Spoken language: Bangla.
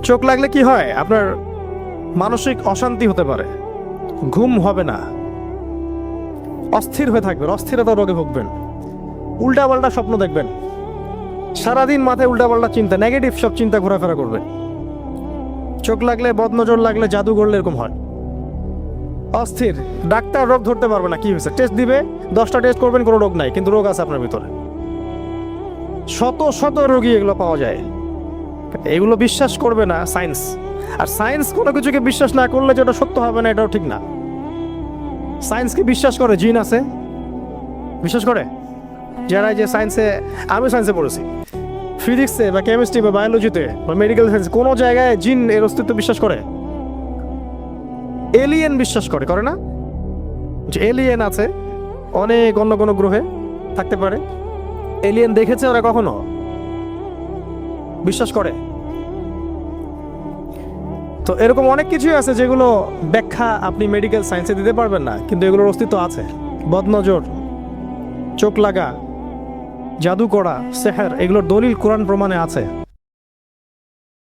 চোখ লাগলে কি হয়, আপনার মানসিক অশান্তি হতে পারে, ঘুম হবে না, অস্থির হয়ে থাকবেন, অস্থিরতা রোগে ভুগবেন, উল্টাপাল্টা স্বপ্ন দেখবেন, সারাদিন মাথায় উল্টাপাল্টা চিন্তা, নেগেটিভ সব চিন্তা ঘোরাফেরা করবে। চোখ লাগলে, বদনজর লাগলে, জাদু করলে এরকম হয়। অস্থির, ডাক্তার রোগ ধরতে পারবে না কি হয়েছে, টেস্ট দিবে, 10টা টেস্ট করবেন, কোনো রোগ নাই, কিন্তু রোগ আছে আপনার ভিতরে। শত শত রোগী এগুলো পাওয়া যায়। এগুলো বিশ্বাস করবে না সায়েন্স। আর সায়েন্স কোনো কিছুকে বিশ্বাস না করলে যেটা সত্য হবে না, এটাও ঠিক না। সায়েন্সকে বিশ্বাস করে, জিন আছে বিশ্বাস করে যারা, যে সায়েন্সে, আমি সায়েন্সে পড়েছি, ফিজিক্সে বা কেমিস্ট্রি বা বায়োলজিতে বা মেডিকেল সায়েন্স, কোনো জায়গায় জিন এর অস্তিত্ব বিশ্বাস করে? এলিয়েন বিশ্বাস করে, করে না? যে এলিয়েন আছে, অনেক অন্য কোনো গ্রহে থাকতে পারে, এলিয়েন দেখেছে ওরা কখনো? বিশ্বাস করে। তো এরকম অনেক কিছুই আছে যেগুলো ব্যাখ্যা আপনি মেডিকেল সায়েন্সে দিতে পারবেন না, কিন্তু এগুলোর অস্তিত্ব আছে। বদনজর, চোখ লাগা, জাদু করা, সেহের, এগুলোর দলিল কোরআন প্রমাণে আছে।